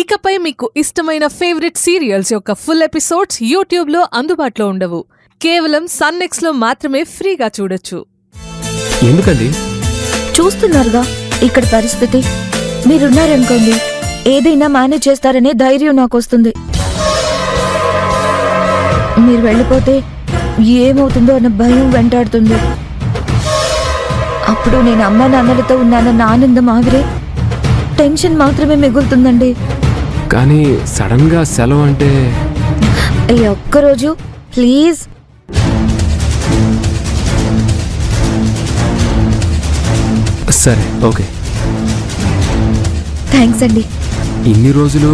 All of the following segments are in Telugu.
ఇకపై మీకు ఇష్టమైన ఫేవరెట్ సీరియల్స్ యొక్క ఫుల్ ఎపిసోడ్స్ యూట్యూబ్లో అందుబాటులో ఉండవు. కేవలం సన్నెక్స్లో మాత్రమే ఫ్రీగా చూడొచ్చు. ఎందుకండి? చూస్తున్నారుగా ఇక్కడ పరిస్థితి. మీరున్నారనుకోండి, ఏదైనా మేనేజ్ చేస్తారనే ధైర్యం నాకొస్తుంది. మీరు వెళ్ళిపోతే ఏమవుతుందో అన్న భయం వెంటాడుతుంది. అప్పుడు నేను అమ్మా నాన్నలతో ఉన్నానన్న ఆనందం ఆవిరే, టెన్షన్ మాత్రమే మిగులుతుందండి. కానీ సడన్ గా సెలవు అంటే ఈ ఒక్కరోజు ప్లీజ్. సరే, ఓకే. థ్యాంక్స్ అండి. ఇన్ని రోజులు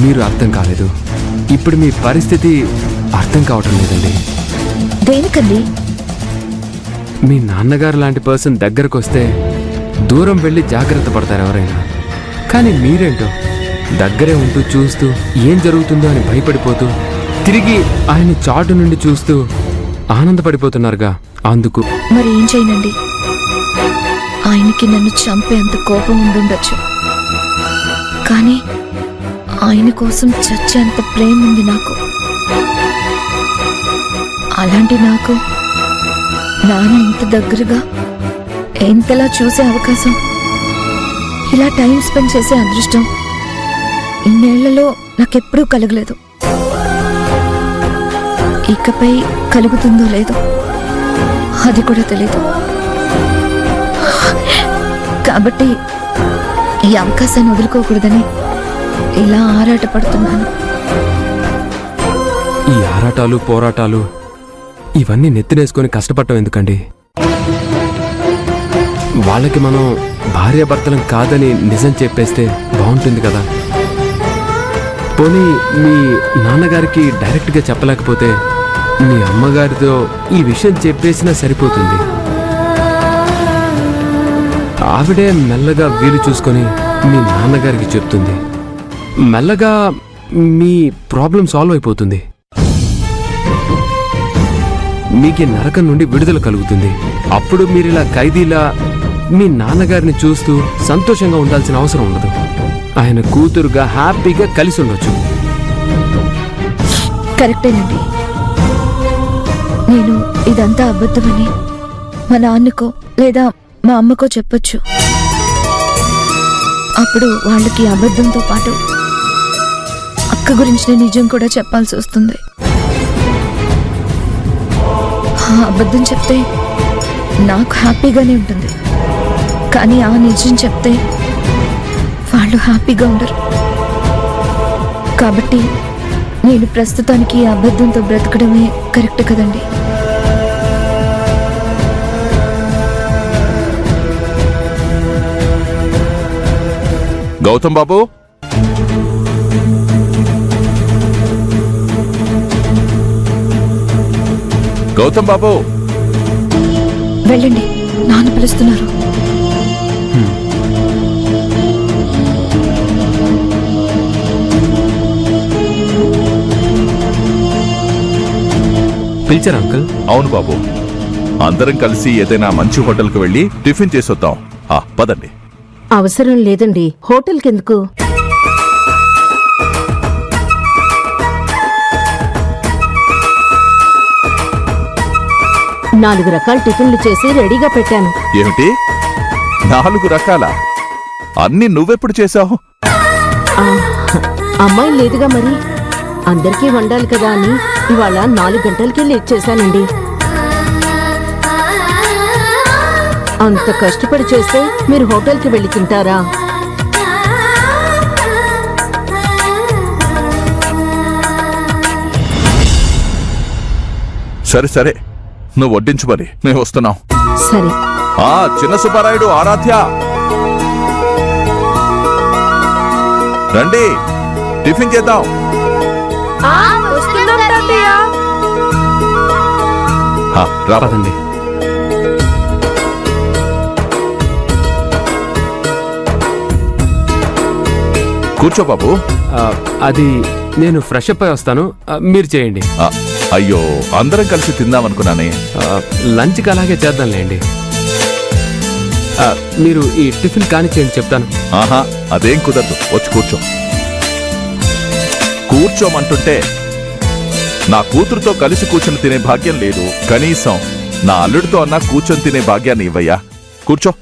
మీరు అర్థం కాలేదు, ఇప్పుడు మీ పరిస్థితి అర్థం కావటం లేదండి. దేనికండి? మీ నాన్నగారు లాంటి పర్సన్ దగ్గరకు వస్తే దూరం వెళ్ళి జాగ్రత్త పడతారు ఎవరైనా. కానీ మీరేంటో దగ్గరే ఉంటూ చూస్తూ ఏం జరుగుతుందో అని భయపడిపోతూ తిరిగి ఆయన్ని చాటు నుండి చూస్తూ ఆనందపడిపోతున్నారుగా. అందుకు మరి ఏం చేయనండి, ఆయనకి నన్ను చంపేంత కోపం ఉండుండొచ్చు, కానీ ఆయన కోసం చచ్చేంత ప్రేమ ఉంది నాకు. అలాంటి నాకు నాన్న ఇంత దగ్గరగా ఎంతలా చూసే అవకాశం, ఇలా టైం స్పెండ్ చేసే అదృష్టం ఇన్నేళ్లలో నాకెప్పుడూ కలగలేదు. ఇకపై కలుగుతుందో లేదో అది కూడా తెలీదు. కాబట్టి ఈ అవకాశాన్ని వదులుకోకూడదని ఇలా ఆరాటపడుతున్నాను. ఈ ఆరాటాలు పోరాటాలు ఇవన్నీ నెత్తినేసుకొని కష్టపడటం ఎందుకండి? వాళ్ళకి మనం భార్యాభర్తలం కాదని నిజం చెప్పేస్తే బాగుంటుంది కదా. పోనీ మీ నాన్నగారికి డైరెక్ట్గా చెప్పలేకపోతే మీ అమ్మగారితో ఈ విషయం చెప్పేసినా సరిపోతుంది. ఆవిడే మెల్లగా వీలు చూసుకొని మీ నాన్నగారికి చెప్తుంది. మెల్లగా మీ ప్రాబ్లం సాల్వ్ అయిపోతుంది. మీకు నరకం నుండి విడుదల కలుగుతుంది. అప్పుడు మీరిలా ఖైదీలా మీ నాన్నగారిని చూస్తూ సంతోషంగా ఉండాల్సిన అవసరం ఉండదు. ఆయన కూతురుగా హ్యాపీగా కలిసి ఉండొచ్చు. కరెక్టేనండి. నేను ఇదంతా అబద్ధమని మా నాన్నకో లేదా మా అమ్మకో చెప్పొచ్చు. అప్పుడు వాళ్ళకి అబద్ధంతో పాటు అక్క గురించిన నిజం కూడా చెప్పాల్సి వస్తుంది. ఆ అబద్ధం చెప్తే నాకు హ్యాపీగానే ఉంటుంది, కానీ ఆ నిజం చెప్తే వాళ్ళు హ్యాపీగా ఉండరు. కాబట్టి నేను ప్రస్తుతానికి ఈ అబద్ధంతో బ్రతకడమే కరెక్ట్ కదండి. గౌతమ్ బాబు, గౌతమ్ బాబు, వెళ్ళండి, నాన్న పిలుస్తున్నారు. పిలిచారా అంకుల్? అవును బాబు, అందరం కలిసి ఏదైనా మంచి హోటల్కి వెళ్ళి టిఫిన్ చేసొద్దాం. పదండి. అవసరం లేదండి, హోటల్కెందుకు? నాలుగు రకాల టిఫిన్లు చేసి రెడీగా పెట్టాను. ఏమిటి 4 రకాల? అన్ని నువ్వెప్పుడు చేశావు? అమ్మాయి లేదుగా, మరి అందరికీ వండాలి కదా అని ఇవాళ 4 గంటలకి లేట్ చేశానండి. అంత కష్టపడి చేస్తే మీరు హోటల్కి వెళ్ళి తింటారా? సరే సరే, నువ్వు వడ్డించు, మరి మేము వస్తున్నాం. సరే. చిన్న సుబ్బారాయుడు, ఆరాధ్య, రండి, టిఫిన్ చేద్దాం. రాదండి. కూర్చో బాబు. అది నేను ఫ్రెష్ అప్ అయి వస్తాను, మీరు చేయండి. అయ్యో, అందరం కలిసి తిందామనుకున్నానే. లంచ్కి అలాగే చేద్దాంలేండి. మీరు ఈ టిఫిన్ కానిచ్చేయండి, చెప్తాను. అదేం కుదరదు, వచ్చి కూర్చో. కూర్చోమంటుంటే నా కూతురుతో కలిసి కూర్చొని తినే భాగ్యం లేదు. కనీసం నా అల్లుడితో అన్నా కూర్చొని తినే భాగ్యాన్ని ఇవ్వయ్యా. కూర్చో.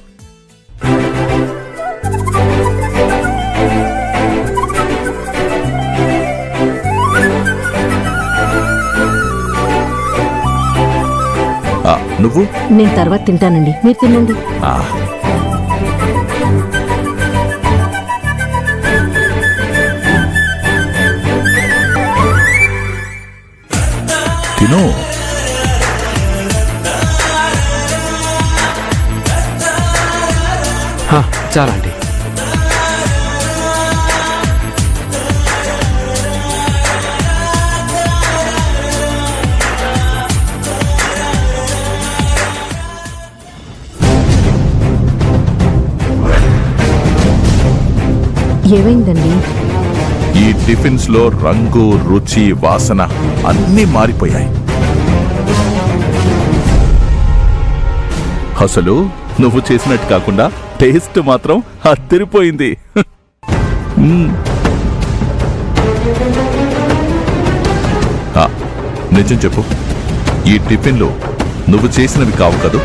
నువ్వు? నేను తర్వాత తింటానండి, మీరు తినండి. తిను. చాలా అండి. ఏమైందండి? ఈ టిఫిన్స్ లో రంగు, రుచి, వాసన అన్నీ మారిపోయాయి. అసలు నువ్వు చేసినట్టు కాకుండా టేస్ట్ మాత్రం అదిరిపోయింది. నిజం చెప్పు, ఈ టిఫిన్లు నువ్వు చేసినవి కావు కదూ?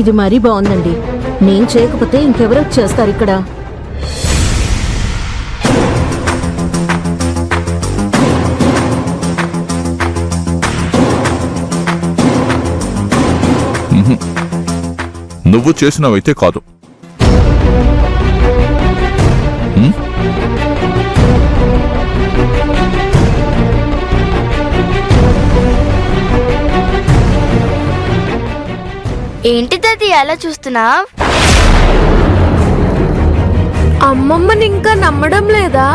ఇది మరీ బాగుందండి. నేను చేయకపోతే ఇంకెవరో చేస్తారు ఇక్కడ. నువ్వు చేసినవైతే కాదు. ఏంటిదది అలా చూస్తున్నావ్? అమ్మమ్మని ఇంకా నమ్మడం లేదా?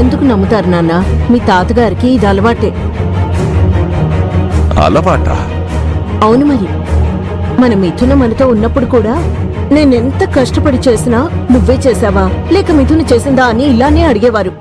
ఎందుకు నమ్ముతారు నాన్న? మీ తాతగారికి ఇది అలవాటే. అలవాటా? అవును మరి. మన మిథున మనతో ఉన్నప్పుడు కూడా నేనెంత కష్టపడి చేసినా నువ్వే చేసావా లేక మిథున చేసిందా అని ఇలానే అడిగేవారు.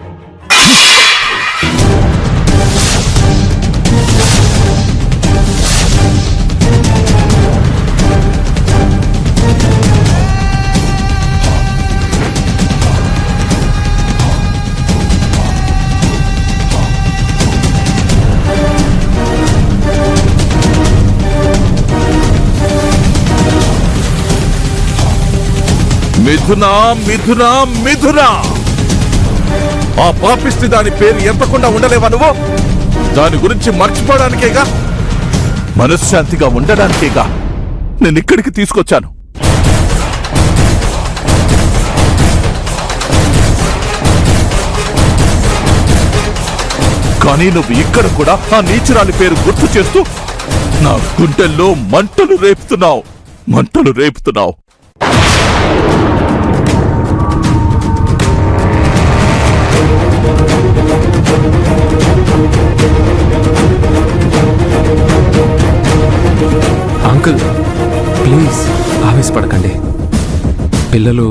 మిథునా, మిథునా, మిథునా! ఆ పాపిష్టి దాని పేరు ఎంతకుండా ఉండలేవా నువ్వు? దాని గురించి మర్చిపోవడానికేగా, మనశ్శాంతిగా ఉండడానికేగా నేను ఇక్కడికి తీసుకొచ్చాను. కానీ నువ్వు ఇక్కడ కూడా ఆ నీచురాలి పేరు గుర్తు చేస్తూ నా గుండెల్లో మంటలు రేపుతున్నావు. Uncle please ఆవేశపడకండి. పిల్లలు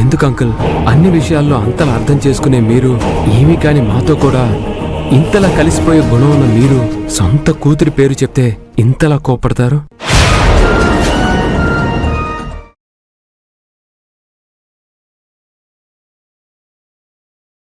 ఎందుకు అంకుల్ అన్ని విషయాల్లో అంతలా అర్థం చేసుకునే మీరు, ఏమీ కాని మాతో కూడా ఇంతలా కలిసిపోయే గుణం ఉన్న మీరు సొంత కూతురి పేరు చెప్తే ఇంతలా కోపడతారు?